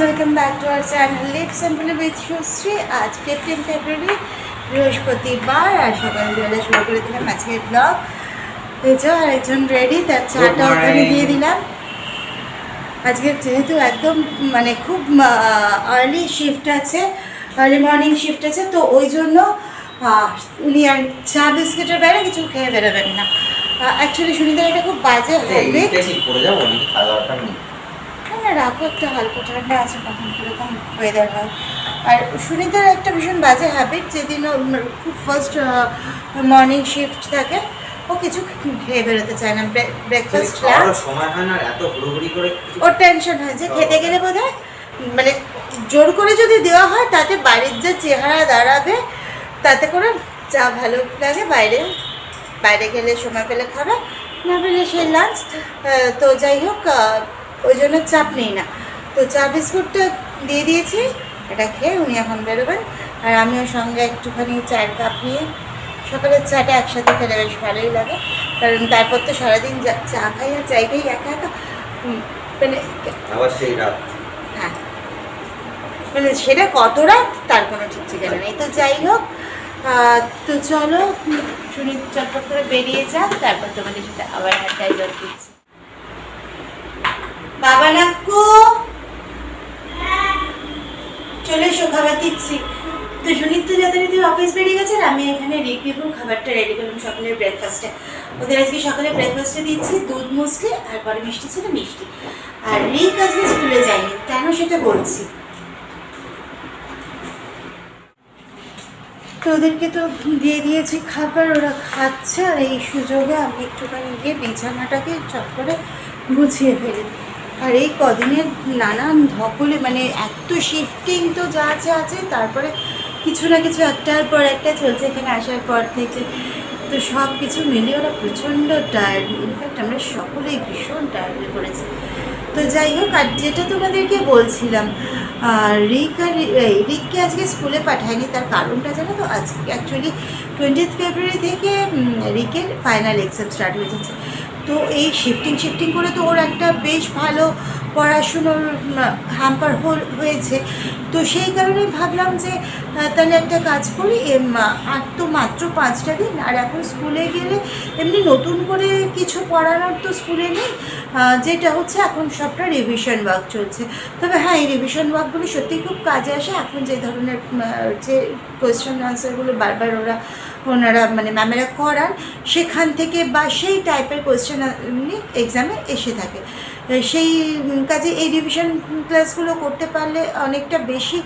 Welcome back to our channel live simply with Sushri. আজ 15 ফেব্রুয়ারি বৃহস্পতিবার, আর সকালবেলা শুরু করে দিলাম আজকের ব্লগ। এই যে আরেকজন রেডি, তার চাটা ওখানে দিয়ে দিলাম। আজকে যেহেতু একদম মানে খুব আর্লি শিফট আছে, আর্লি মর্নিং শিফট আছে, তো ওই জন্য উনি আর চা বিস্কিটের বাইরে কিছু খেয়ে বেরোবেন না। অ্যাকচুয়ালি সুনিতার এটা খুব বাজে হ্যাবিট। না রাখো, একটা হালকা ঠান্ডা আছে, কখন কীরকম ওয়েদার হয়। আর সুনিতার একটা ভীষণ বাজে হ্যাবিট, যেদিন খুব ফার্স্ট মর্নিং শিফট থাকে ও কিছু খেয়ে বেরোতে চায় না। ব্রেকফাস্ট সময় হয় না, এত হুড়োহুড়ি করে ওর টেনশন হয় যে খেতে গেলে বোধহয় মানে জোর করে যদি দেওয়া হয় তাতে বাড়ির যে চেহারা দাঁড়াবে, তাতে করে চা ভালো লাগে। বাইরে বাইরে গেলে সময় পেলে খাবে, না পেলে সেই লাঞ্চ। তো যাই হোক, ওই জন্য চাপ নেই না। তো চা বিস্কুটটা দিয়ে দিয়েছি, এটা খেয়ে উনি এখন বেরোবেন। আর আমিও সঙ্গে একটুখানি চায়ের কাপ নিয়ে, সকালের চাটা একসাথে খেলে বেশ ভালোই লাগে, কারণ তারপর তো সারাদিন চা খাই আর চাই খাই একা একা, মানে আবার সেই রাত। হ্যাঁ, মানে সেটা কত রাত তার কোনো ঠিক ঠিকানা নেই। তো যাই হোক, তো চলো শুনি চটপট করে বেরিয়ে যাক, তারপর তোমাদের সাথে আবার হাঁটায় জল দিচ্ছি। বাবা নাক্কু চলে এসো, খাবার দিচ্ছি। তো সুনীত তো যথারীতি অফিস বেরিয়ে গেছেন, আমি এখানে রিভিউ খাবারটা রেডি করলাম সকালের ব্রেকফাস্টে। ওদের আজকে সকালে ব্রেকফাস্টে দিচ্ছি দুধ মুসলি, আর পরে মিষ্টি ছিল মিষ্টি। আর রিক আজকে স্কুলে যায়নি, কেন সেটা বলছি। তো ওদেরকে তো দিয়ে দিয়েছি খাবার, ওরা খাচ্ছে। আর এই সুযোগে আমি একটুখানি গিয়ে বিছানাটাকে চট করে গুছিয়ে ফেলি। আর এই কদিনের নানান ধকলে মানে এত শিফটিং তো যা আছে আছে, তারপরে কিছু না কিছু একটার পর একটা চলছে এখানে আসার পর থেকে। তো সব কিছু মিলিয়ে ওরা প্রচণ্ড টায়ার্ড, ইনফ্যাক্ট আমরা সকলেই ভীষণ টায়ার্ড হয়ে পড়েছি। তো যাই হোক, আর যেটা তোমাদেরকে বলছিলাম, রিককে আজকে স্কুলে পাঠায়নি, তার কারণটা জানো তো? আজকে অ্যাকচুয়ালি 20 ফেব্রুয়ারি থেকে রিকের ফাইনাল এক্সাম স্টার্ট হয়ে যাচ্ছে। তো এই শিফটিং করে তো ওর একটা বেশ ভালো পড়াশুনোর হ্যাম্পার হয়েছে। তো সেই কারণে ভাবলাম যে তাহলে একটা কাজ করি, আর তো মাত্র 5টা দিন, আর এখন স্কুলে গেলে এমনি নতুন করে কিছু পড়ানোর তো স্কুলে নেই, যেটা হচ্ছে এখন সবটা রিভিশন ওয়ার্ক চলছে। তবে হ্যাঁ, এই রিভিশন ওয়ার্কগুলো সত্যিই খুব কাজে আসে। এখন যে ধরনের যে কোয়েশ্চেন আনসারগুলো বারবার ওনারা মানে ম্যামেরা করান, সেখান থেকে বা সেই টাইপের কোয়েশ্চেন এক্সামে এসে থাকে। সেই কাজে এই রিভিশন ক্লাসগুলো করতে পারলে অনেকটা বেশি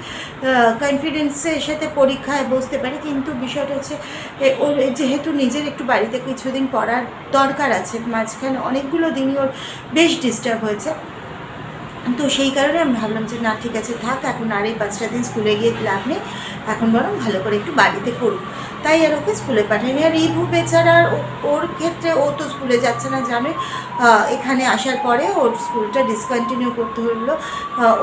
কনফিডেন্সের সাথে পরীক্ষায় বসতে পারে। কিন্তু বিষয়টা হচ্ছে ওর যেহেতু নিজের একটু বাড়িতে কিছুদিন পড়ার দরকার আছে, মাঝখানে অনেকগুলো দিনই ওর বেশ ডিস্টার্ব হয়েছে। তো সেই কারণে আমি ভাবলাম যে না, ঠিক আছে থাক, এখন আর এই 5টা দিন স্কুলে গিয়ে লাভ নেই, এখন বরং ভালো করে একটু বাড়িতে পড়ুক। তাই আর ওকে স্কুলে পাঠায়নি। আর রিভু বেচারা, ওর ক্ষেত্রে ও তো স্কুলে যাচ্ছে না জানে, এখানে আসার পরে ওর স্কুলটা ডিসকন্টিনিউ করতে হলো।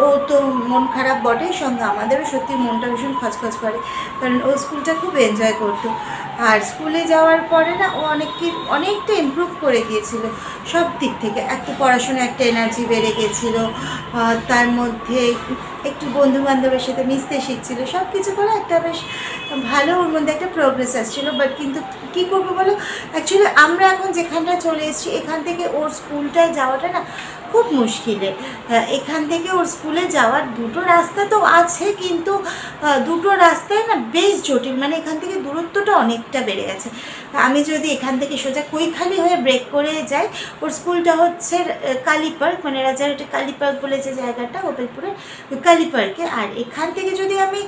ও তো মন খারাপ বটে, সঙ্গে আমাদেরও সত্যি মনটা ভীষণ খচখচ করে, কারণ ও স্কুলটা খুব এনজয় করতো। আর স্কুলে যাওয়ার পরে না ও অনেকটা ইমপ্রুভ করে গিয়েছিল সব দিক থেকে। একটা পড়াশোনা একটা এনার্জি বেড়ে গেছিলো, তার মধ্যে একটু বন্ধুবান্ধবের সাথে মিশতে শিখছিল, সব কিছু করে একটা বেশ ভালো ওর মধ্যে একটা প্রোগ্রেস আসছিলো। বাট কিন্তু কী করবো বলো, অ্যাকচুয়ালি আমরা এখন যেখানটা চলে এসেছি, এখান থেকে ওর স্কুলটায় যাওয়াটা না খুব মুশকিলে। এখান থেকে ওর স্কুলে যাওয়ার দুটো রাস্তা তো আছে, কিন্তু দুটো রাস্তায় না বেশ জটিল, মানে এখান থেকে দূরত্বটা অনেকটা বেড়ে গেছে। আমি যদি এখান থেকে সোজা কৈখালি হয়ে ব্রেক করে যাই, ওর স্কুলটা হচ্ছে কালীপার্ক, মানে রাজারহাটে কালীপার্ক বলে যে জায়গাটা, গোপালপুরের কালীপার্কে। আর এখান থেকে যদি আমি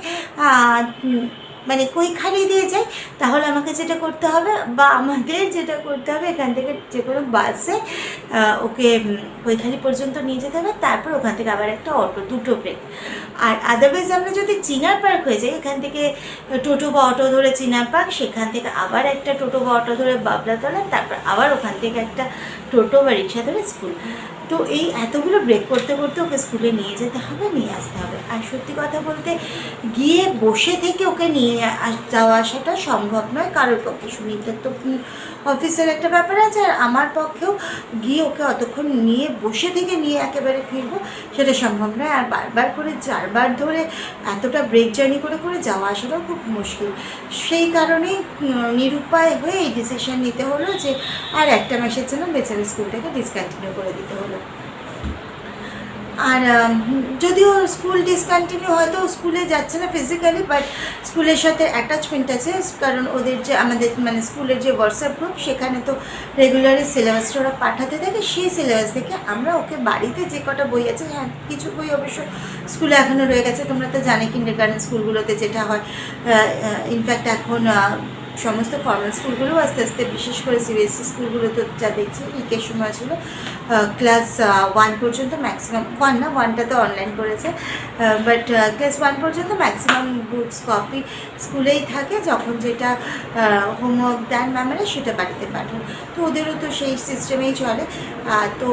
মানে কৈখালি দিয়ে যাই, তাহলে আমাকে যেটা করতে হবে বা আমাদের যেটা করতে হবে, এখান থেকে যে কোনো বাসে ওকে কৈখালি পর্যন্ত নিয়ে যেতে হবে, তারপর ওখান থেকে আবার একটা অটো, দুটো ব্রেক। আর আদারওয়াইজ আমরা যদি চিনার পার্ক হয়ে যাই, এখান থেকে টোটো বা অটো ধরে চিনার পার্ক, সেখান থেকে আবার একটা টোটো বা অটো ধরে বাবলাতলা, তারপর আবার ওখান থেকে একটা টোটো বা রিক্সা ধরে স্কুল। তো এই এতগুলো ব্রেক করতে করতে ওকে স্কুলে নিয়ে যেতে হবে, নিয়ে আসতে হবে। আর সত্যি কথা বলতে গিয়ে বসে থেকে ওকে নিয়ে যাওয়া আসাটা সম্ভব নয় কারোর পক্ষে। সুনীতার তো অফিসের একটা ব্যাপার আছে, আর আমার পক্ষেও গিয়ে ওকে অতক্ষণ নিয়ে বসে থেকে নিয়ে একেবারে ফিরবো সেটা সম্ভব নয়। আর বারবার করে 4বার ধরে এতটা ব্রেক জার্নি করে করে যাওয়া আসাটাও খুব মুশকিল। সেই কারণেই নিরুপায় হয়ে এই ডিসিশন নিতে হলো যে আর একটা মাসের জন্য বেচারা স্কুলটাকে ডিসকন্টিনিউ করে দিতে হলো। আর যদিও স্কুল ডিসকন্টিনিউ হয়তো স্কুলে যাচ্ছে না ফিজিক্যালি, বাট স্কুলের সাথে অ্যাটাচমেন্ট আছে, কারণ ওদের যে আমাদের মানে স্কুলের যে হোয়াটসঅ্যাপ গ্রুপ সেখানে তো রেগুলারই সিলেবাসটা ওরা পাঠাতে থাকে। সেই সিলেবাস থেকে আমরা ওকে বাড়িতে যে কটা বই আছে, হ্যাঁ কিছু বই অবশ্য স্কুলে এখনও রয়ে গেছে, তোমরা তো জানে কিন্ডারগার্টেন স্কুলগুলোতে যেটা হয়। ইনফ্যাক্ট এখন সমস্ত ফর্মাল স্কুলগুলোও আস্তে আস্তে, বিশেষ করে সিবিএসসি স্কুলগুলো তো যা দেখছি, উইকের সময় ছিল ক্লাস 1 পর্যন্ত ম্যাক্সিমাম, 1 না 1টা তো অনলাইন করেছে, বাট ক্লাস 1 পর্যন্ত ম্যাক্সিমাম বুকস কপি স্কুলেই থাকে। যখন যেটা হোমওয়ার্ক দেন ম্যামেরা সেটা বাড়িতে পাঠান, তো ওদেরও তো সেই সিস্টেমেই চলে। তো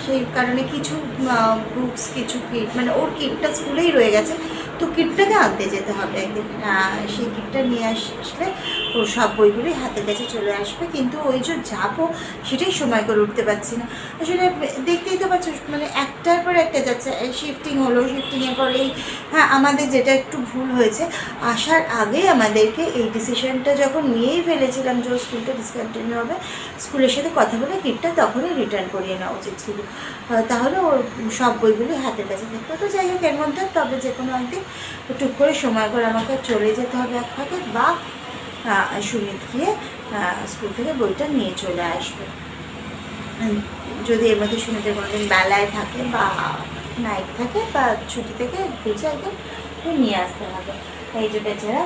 সেই কারণে কিছু বুকস, কিছু কিট, মানে ওর কিটটা স্কুলেই রয়ে গেছে, তো কিটটাকে আনতে যেতে হবে একদিন। সেই কিটটা নিয়ে আসলে ওর সব বইগুলোই হাতের কাছে চলে আসবে। কিন্তু ওই যে যাবো সেটাই সময় করে উঠতে পারছি না। আসলে দেখতেই তো পাচ্ছ, মানে একটার পর একটা যাচ্ছে, শিফটিং হলো, শিফটিংয়ের পরেই হ্যাঁ আমাদের যেটা একটু ভুল হয়েছে, আসার আগেই আমাদেরকে এই ডিসিশনটা যখন নিয়েই ফেলেছিলাম যে স্কুলটা ডিসকন্টিনিউ হবে, স্কুলের সাথে কথা বলে কিটটা তখনই রিটার্ন করিয়ে নেওয়া উচিত ছিল, তাহলে ওর সব বইগুলি হাতের কাছে থাকতো। তো যাই হোক, এর মধ্যে তবে যে কোনো একদিন টুক করে সময় করে আমাকে চলে যেতে হবে এক ফাঁকে, বা সুমিত গিয়ে স্কুল থেকে বইটা নিয়ে চলে আসবে। যদি এর মধ্যে সুমিতের কোনোদিন বেলায় থাকে বা নাইট থাকে বা ছুটি থেকে বুঝে একদম নিয়ে আসতে হবে। এই যে বেচারা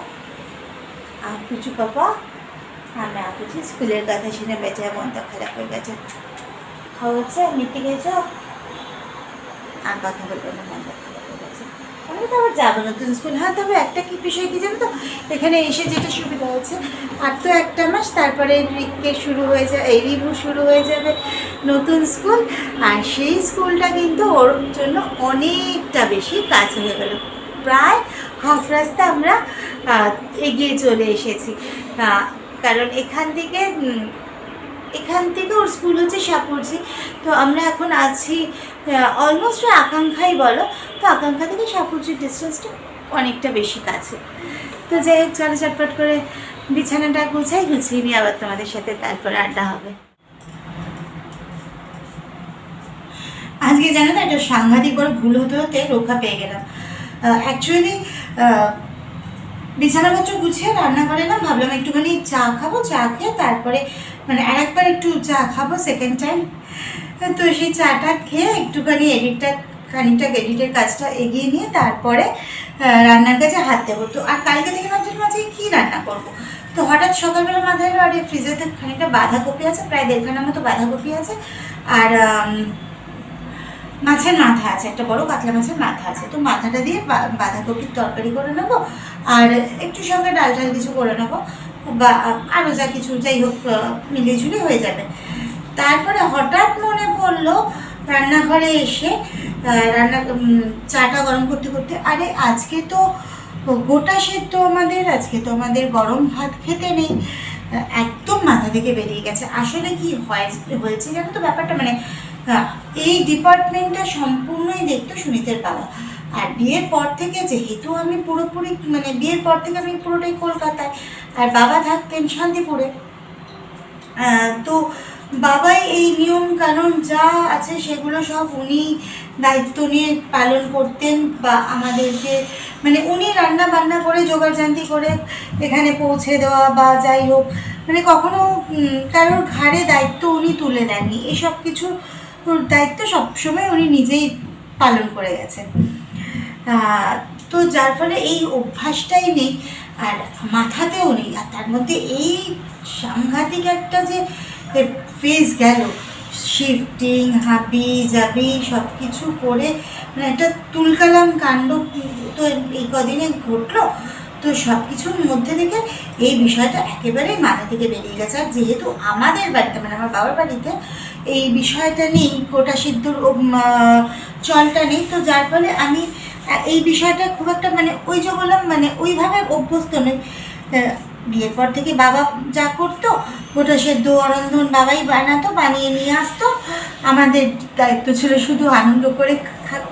পুচু পাপা, আমি আপুছি স্কুলের কথা শুনে বেচারা মনটা খারাপ হয়ে গেছে। হচ্ছে মিটে গেছ, আর কথা বলবে না, মনটা খারাপ হয়ে গেছে। আমি তো আবার যাবো নতুন স্কুল। হ্যাঁ, তবে একটা কি বিষয় কি জানো তো, এখানে এসে যেটা সুবিধা হয়েছে, আর তো একটা মাস তারপরে রিকের শুরু হয়ে যায়, এই রিভু শুরু হয়ে যাবে নতুন স্কুল, আর সেই স্কুলটা কিন্তু ওর জন্য অনেকটা বেশি কাছে হয়ে গেল। প্রায় হাফ রাস্তা আমরা এগিয়ে চলে এসেছি, কারণ এখান থেকে ওর স্কুল হচ্ছে সাপুরজি। তো আমরা এখন আছি অলমোস্ট আকাঙ্ক্ষাই বলো, তো আকাঙ্ক্ষা থেকে সাপুরজির ডিস্টেন্সটা অনেকটা বেশি কাছে। তো যাই হোক, চলো চটপট করে বিছানাটা গুছিয়ে নিয়ে আবার তোমাদের সাথে তারপরে আড্ডা হবে। আজকে জানো তো একটা সাংঘাতিক বড় ভুল হতে রক্ষা পেয়ে গেলাম। অ্যাকচুয়ালি বিছানাপত্র গুছিয়ে রান্না করে না, ভাবলাম একটুখানি চা খাবো, চা খেয়ে তারপরে মানে আরেকবার একটু চা খাবো সেকেন্ড টাইম। তো সেই চাটা খেয়ে একটুখানি খানিকটা এডিটের কাজটা এগিয়ে নিয়ে তারপরে রান্নার কাছে হাত দেবো। তো আর কালকে থেকে ভাবছিলাম মাঝে কী রান্না করবো, তো হঠাৎ সকালবেলা মাথায় এলো আর ফ্রিজেতে খানিকটা বাঁধাকপি আছে, প্রায় 1.5 মতো বাঁধাকপি আছে, আর মাছের মাথা আছে, একটা বড় কাতলা মাছের মাথা আছে। তো মাথাটা দিয়ে বাঁধাকপির তরকারি করে নেবো, আর একটু সঙ্গে ডাল কিছু করে নেবো, বা আরও যা কিছু যাই হোক মিলিয়ে ঝুলে হয়ে যাবে। তারপরে হঠাৎ মনে পড়লো রান্নাঘরে এসে চাটা গরম করতে করতে, আরে আজকে তো গোটা সেদ্ধ আজকে তো আমাদের গরম ভাত খেতে নেই। একদম মাথা থেকে বেরিয়ে গেছে। আসলে কি হয়েছে জানো তো ব্যাপারটা, মানে এই ডিপার্টমেন্টটা সম্পূর্ণই দেখতো সুনীতের বাবা। আর বিয়ের পর থেকে যেহেতু আমি পুরোপুরি মানে বিয়ের পর থেকে আমি পুরোটাই কলকাতায়, আর বাবা থাকতেন শান্তিপুরে, তো বাবাই এই নিয়ম কানুন যা আছে সেগুলো সব উনি দায়িত্ব নিয়ে পালন করতেন, বা আমাদেরকে মানে উনি রান্না বান্না করে জোগাড়জান্তি করে এখানে পৌঁছে দেওয়া বা যাই হোক, মানে কখনো কারোর ঘাড়ে দায়িত্ব উনি তুলে দেননি। এসব কিছু দায়িত্ব সবসময় উনি নিজেই পালন করে গেছেন। তো যার ফলে এই অভ্যাসটাই নেই, আর মাথাতেও নেই। আর তার মধ্যে এই সাংঘাতিক একটা যে ফেজ গেল, শিফটিং হাবি জাবি সব কিছু করে, মানে একটা তুলকালাম কাণ্ড তো এই কদিনে ঘটলো। তো সব কিছুর মধ্যে থেকে এই বিষয়টা একেবারেই মাথা থেকে বেরিয়ে গেছে। আর যেহেতু আমাদের বাড়িতে মানে আমার বাবার বাড়িতে এই বিষয়টা নেই, গোটা সিদ্ধর চলটা নেই, তো যার ফলে আমি এই বিষয়টা খুব একটা মানে ওই যে বললাম মানে ওইভাবে অভ্যস্ত নই। বিয়ের পর থেকে বাবা যা করতো গোটা সেদ্ধ অরন্ধন বাবাই বানাতো, বানিয়ে নিয়ে আসতো, আমাদের দায়িত্ব ছিল শুধু আনন্দ করে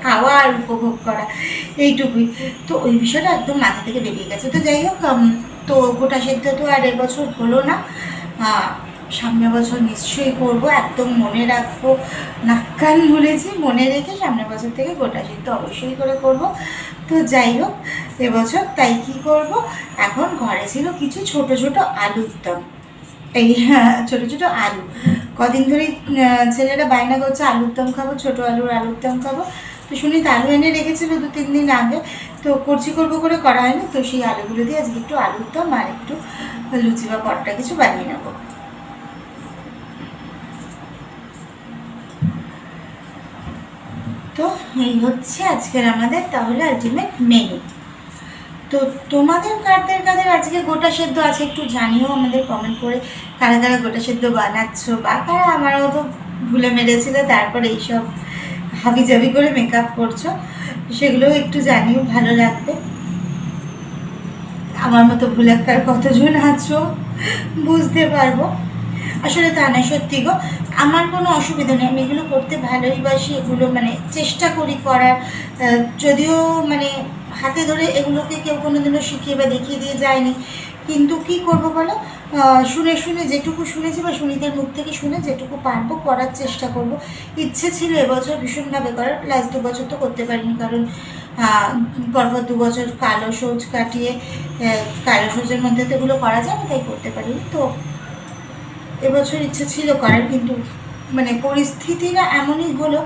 খাওয়া আর উপভোগ করা, এইটুকুই। তো ওই বিষয়টা একদম মাথা থেকে বেরিয়ে গেছে। তো যাই হোক, তো গোটা সেদ্ধ তো আর এবছর হলো না, সামনের বছর নিশ্চয়ই করবো, একদম মনে রাখবো, নাক কান ভুলেছি, মনে রেখে সামনের বছর থেকে গোটা সিদ্ধ অবশ্যই করে করব। তো যাই হোক, এবছর তাই কি করব, এখন ঘরে ছিল কিছু ছোট ছোট আলুর দম, এই ছোটো ছোটো আলু, কদিন ধরেই ছেলেরা বায়না করছে আলুর দম খাবো, ছোটো আলুর দম খাবো। তো শুনি তো আলু এনে রেখেছিল 2-3 দিন আগে, তো করবো করে করা হয়নি। তো সেই আলুগুলো দিয়ে আজকে একটু আলুর দম আর একটু লুচি বা পরোটা কিছু বানিয়ে নেবো। তো এই হচ্ছে আজকের আমাদের তাহলে আলটিমেট মেনু। তো তোমাদের কাদের আজকে গোটা সেদ্ধ আছে একটু জানিও আমাদের কমেন্ট করে, কারা কারা গোটা সেদ্ধ বানাচ্ছ, বা কারা আমারও তো ভুলে মেরেছিল তারপর এইসব হাবিজাবি করে মেকআপ করছো, সেগুলোও একটু জানিও, ভালো লাগবে। আমার মতো ভুলাক্কার কতজন আছো বুঝতে পারবো। আসলে তা না, সত্যি গো, আমার কোনো অসুবিধা নেই, আমি এগুলো করতে ভালোই বাসি, এগুলো মানে চেষ্টা করি করার, যদিও মানে হাতে ধরে এগুলোকে কেউ কোনো দিনও শিখিয়ে বা দেখিয়ে দিয়ে যায়নি, কিন্তু কি করব বলো, শুনে যেটুকু শুনেছি বা সুনীদের মুখ থেকে শুনে যেটুকু পারবো করার চেষ্টা করব। ইচ্ছে ছিল এবছর ভীষণভাবে করার, লাস্ট 2 বছর তো করতে পারিনি, কারণ পরপর 2 বছর কালো সোজ কাটিয়ে, কালো সোজের মধ্যে তো এগুলো করা যায় না, তাই করতে পারিনি। তো এবছর ইচ্ছে ছিল করার, কিন্তু মানে পরিস্থিতিটা এমনই হলো,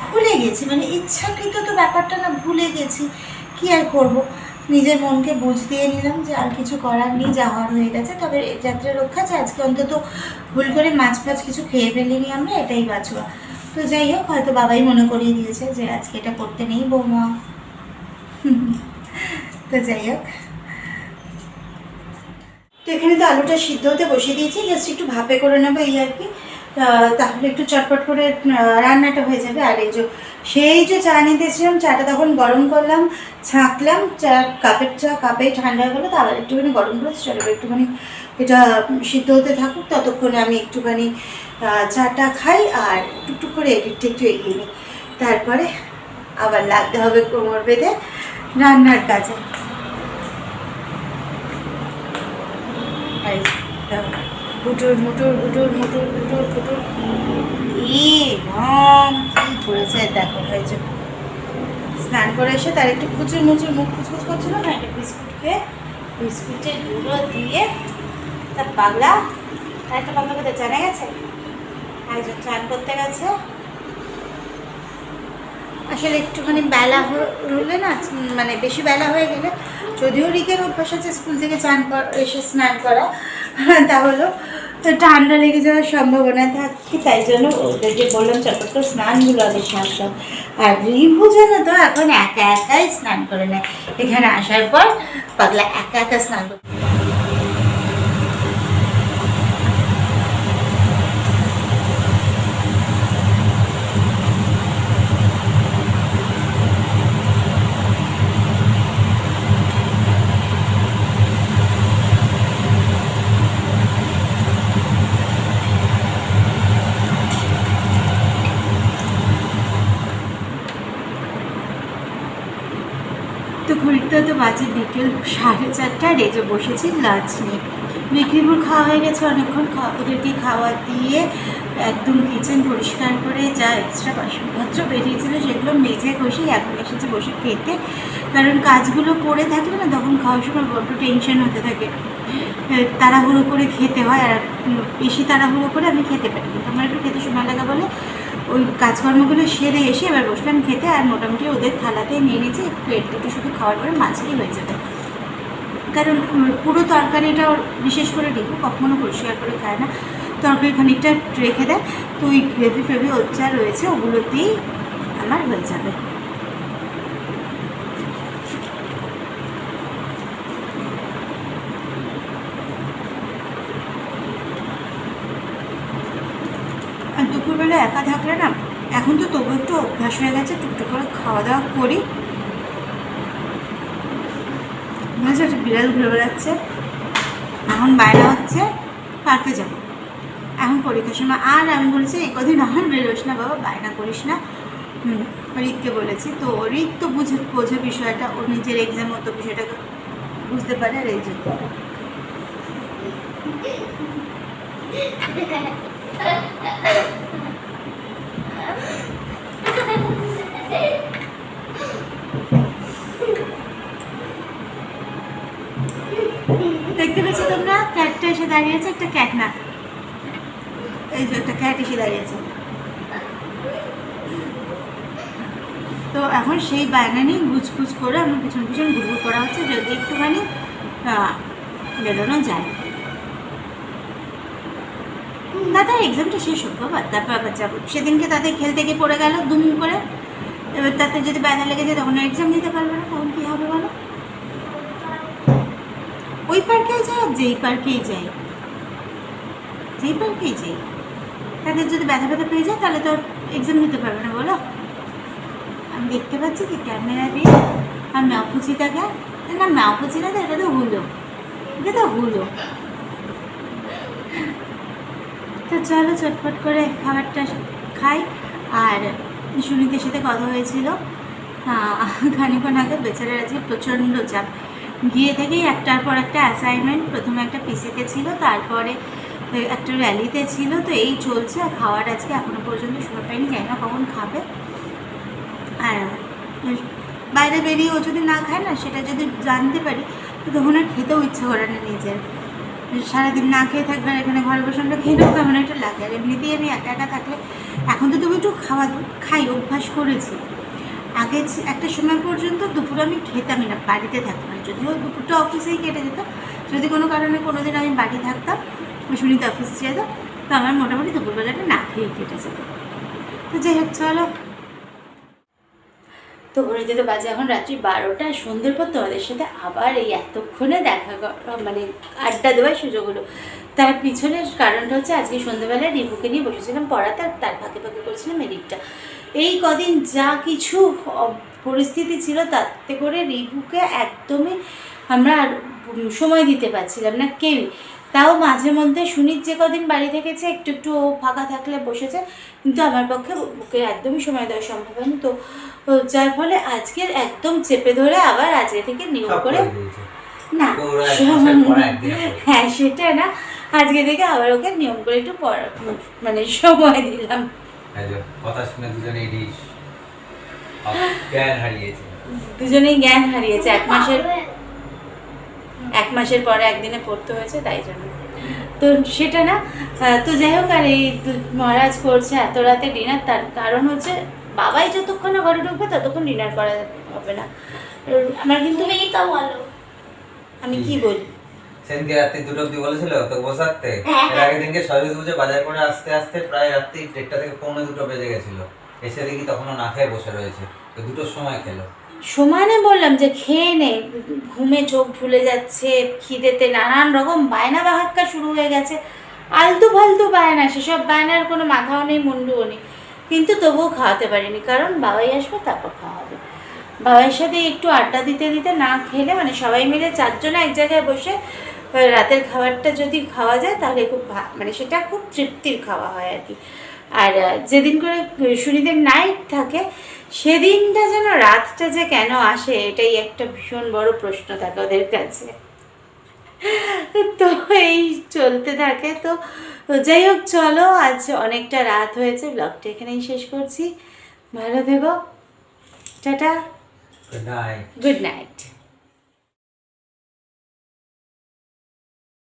ভুলে গেছি, মানে ইচ্ছাকৃত তো ব্যাপারটা না, ভুলে গেছি, কি আর করব, নিজের মনকে বুঝ দিয়ে নিলাম যে আর কিছু করার নেই, যাওয়ার হয়ে গেছে। তবে যাত্রা রক্ষা আছে, আজকে অন্তত ভুল করে মাছ ফাছ কিছু খেয়ে ফেলিনি আমরা, এটাই বাঁচোয়া। তো যাই হোক, হয়তো বাবাই মনে করিয়ে দিয়েছে যে আজকে এটা করতে নেই বৌমা। তো যাই হোক, তো এখানে তো আলুটা সিদ্ধ হতে বসিয়ে দিয়েছি, জাস্ট একটু ভাপে করে নেবো এই আর কি, তাহলে একটু চটপট করে রান্নাটা হয়ে যাবে। আর এই যে সেই যে চা নিতেছিলাম, চাটা তখন গরম করলাম, ছাঁকলাম, কাপের চা কাপেই ঠান্ডা হয়ে গেলো, তো আবার একটুখানি গরম করে চলো একটুখানি এটা সিদ্ধ হতে থাকুক, ততক্ষণে আমি একটুখানি চাটা খাই আর টুকটুক করে এদিকটা একটু এগিয়ে নিই, তারপরে আবার লাগতে হবে কোমর বেঁধে রান্নার কাজে। বুটুর মুটুর বুটুর মুটুর বুটুর ফুটুর, কি করেছে দেখো, হয়েছে স্নান করে এসে তার একটু কুচুর মুচুর মুখ কুচকুচ করছিল না, একটা বিস্কুট খেয়ে বিস্কুটের গুঁড়ো দিয়ে তার পাগলা, তার একটা পাগলা কোথায় জানা গেছে, একজন চান করতে গেছে। আসলে একটুখানি বেলা হলে না, মানে বেশি বেলা হয়ে গেলে, যদিও রিকের অভ্যাস আছে স্কুল থেকে এসে স্নান করা, তাহলেও ঠান্ডা লেগে যাওয়ার সম্ভাবনা থাকে, তাই জন্য ওদেরকে বললাম চটপট করে স্নানগুলো আগে সারতাম। আর রিভু যেন তো এখন একা একাই স্নান করে নেয়, এখানে আসার পর পাগলা একা একা স্নান করতে। তো ঘড়িতে তো বাজে বিকেল 4:30, রেজে বসেছি লাঞ্চ নিয়ে। বিক্রিপুর খাওয়া হয়ে গেছে অনেকক্ষণ, ওদেরকে খাওয়া দিয়ে একদম কিচেন পরিষ্কার করে যা এক্সট্রা বাসনপত্র বেরিয়েছিল সেগুলো মেজে কষি এখন এসেছে বসে খেতে, কারণ কাজগুলো পড়ে থাকলে না তখন খাওয়ার সময় বড্ড টেনশন হতে থাকে, তাড়াহুড়ো করে খেতে হয়, আর বেশি তাড়াহুড়ো করে আমি খেতে পারি, কিন্তু আমার একটু খেতে সময় লাগা বলে ওই কাজকর্মগুলো সেরে এসে এবার বসলাম খেতে। আর মোটামুটি ওদের থালাতে নিয়ে নিয়েছি, প্লেট দুটো শুধু খাওয়ার পরে মাছই হয়ে যাবে, কারণ পুরো তরকারিটা বিশেষ করে রেখে কখনো পরিষ্কার করে খায় না, তরকারি খানিকটা রেখে দেয়, তো ওই গ্রেভি ফ্রেভি যা রয়েছে ওগুলোতেই আমার হয়ে যাবে। হলে একা থাকলে না, এখন তো তবু একটু অভ্যাস হয়ে গেছে, টুকটুক করে খাওয়া দাওয়া করি। একটা বিড়াল ঘুরে বেড়াচ্ছে, এখন বায়না হচ্ছে পার্কে যাবো, এখন পরীক্ষার সময়। আর আমি বলেছি এই কদিন আর বেরোস না বাবা, বায়না করিস না। রিককে বলেছি, তো রিক তো বোঝে বিষয়টা, ওর নিজের এক্সাম মতো বিষয়টাকে বুঝতে পারে। আর এই জন্য দেখতে পেয়েছো তোমরা, ক্যাটটা এসে দাঁড়িয়েছে, একটা ক্যাট না, এই যে একটা ক্যাট এসে দাঁড়িয়েছে। তো এখন সেই বায়না নিয়ে গুজগুজ করে আমার পিছন পিছন ঘুরঘুর করা হচ্ছে, যদি একটুখানি বেরোনো যায়। দাদা এক্সামটা শেষ হোক বাবা, তারপর আবার যাবো। সেদিনকে তাদের খেলতে গিয়ে পড়ে গেল দুম করে, এবার তাতে যদি বায়না লেগে যায় তখন এক্সাম দিতে পারবে না, তখন কী হবে বলো? ওই পার্কেই যাই আর যেই পার্কেই যাই, যেই পার্কেই যাই, তাদের যদি ব্যথা ব্যথা পেয়ে যায় তাহলে তো এক্সাম দিতে পারবে না বলো। আমি দেখতে পাচ্ছি কি ক্যামেরা দিয়ে, আর ম্যাওপুচিটাকে, না ম্যাওপুচিটা তো, এটা তো হুলো, এটা তো হুলো। তো চলো চটপট করে খাবারটা খাই। আর সুনীতের সাথে কথা হয়েছিল খানিক্ষণ আগে, বেচারার আজকে প্রচণ্ড চাপ, গিয়ে থেকেই একটার পর একটা অ্যাসাইনমেন্ট, প্রথমে একটা পিসিতে ছিল, তারপরে একটা র্যালিতে ছিল, তো এই চলছে। আর খাওয়ার আজকে এখনও পর্যন্ত সময় পাইনি, জানি না কখন খাবে। আর বাইরে বেরিয়ে ও যদি না খায় না, সেটা যদি জানতে পারি তো তখন আর খেতেও ইচ্ছে করে না নিজের। সারাদিন না খেয়ে থাকবে আর এখানে ঘরে বসে আমরা খেয়ে নেবো, কেমন একটা লাগে। আর এমনিতেই আমি একা একা থাকলে, এখন তো তবু একটু খাই, অভ্যাস করেছি। আগে একটা সময় পর্যন্ত দুপুরে আমি খেতামই না, বাড়িতে থাকতাম না, যদিও দুপুরটা অফিসেই কেটে যেত। যদি কোনো কারণে কোনো দিন আমি বাড়ি থাকতাম, সুনীতা অফিস যেত, তো আমার মোটামুটি দুপুরবেলাটা না খেয়েই কেটে যেত। তো যাই হোক চলো, তো ঘুরে যেতে বাজে এখন রাত্রি 12টা। সন্ধ্যের পর তোমাদের সাথে আবার এই এতক্ষণে দেখা মানে আড্ডা দেওয়ার সুযোগ হলো। তার পিছনের কারণটা হচ্ছে আজকে সন্ধ্যেবেলায় রিপুকে নিয়ে বসেছিলাম পড়াতে, আর তার ফাঁকে ফাঁকে করছিলাম এডিটটা। এই কদিন যা কিছু পরিস্থিতি ছিল তাতে করে রিপুকে একদমই আমরা সময় দিতে পারছিলাম না কেউই। তাও মাঝে মধ্যে সুনীত যে কদিন বাড়ি থেকেছে একটু একটু ফাঁকা থাকলে বসেছে, কিন্তু আমার পক্ষে ওকে একদমই সময় দেওয়া সম্ভব হয়নি। তো যার ফলে আজকের একদম চেপে ধরে আবার আজকে থেকে নিয়ম করে, না হ্যাঁ সেটা না, আজকে থেকে আবার ওকে নিয়ম করে একটু মানে সময় দিলাম। দুজনেই জ্ঞান হারিয়েছে, এক মাসের পরে একদিনে পড়তে হয়েছে, তাই জন্য। তো সেটা না, তো যাই হোক। আর এই মহারাজ করছে এত রাতে ডিনার, তার কারণ হচ্ছে বাবাই যতক্ষণ না ঘরে ঢুকবে ততক্ষণ ডিনার করা হবে না। আমার কিন্তু আমি কি বলি, সেদিনকে রাত্রি 2টা অবধি বলেছিল তো বসাতে, এর আগের দিনকে সরস্বতী পুজো বাজার করে আসতে আসতে প্রায় রাত্রি 1টা থেকে 1:45 বেজে গেছিল। এসে দেখি তখনও না খেয়ে বসে রয়েছে, তো 2টোর সময় খেলো। সমানে বললাম যে খেয়ে নে, ঘুমে চোখ ভুলে যাচ্ছে, খিদেতে নানান রকম বায়না বাহাক্কা শুরু হয়ে গেছে, আলতু ফালতু বায়না, সেসব বায়নার কোনো মাথাও নেই মুন্ডুও নেই, কিন্তু তবুও খাওয়াতে পারিনি, কারণ বাবাই আসবে তারপর খাওয়া হবে। বাবার সাথে একটু আড্ডা দিতে দিতে না খেলে, মানে সবাই মিলে 4 জনে এক জায়গায় বসে রাতের খাবারটা যদি খাওয়া যায় তাহলে খুব মানে সেটা খুব তৃপ্তির খাওয়া হয় আর কি। আর যেদিন করে শনিদের নাইট থাকে সেদিনটা যেন রাতটা যে কেন আসে, এটাই একটা ভীষণ বড় প্রশ্ন থাকে ওদের কাছে। তো এই চলতে থাকে। তো যাই হোক চলো, আজ অনেকটা রাত হয়েছে, ব্লগটা এখানেই শেষ করছি। ভালো থেকো, tata, good night. Good night.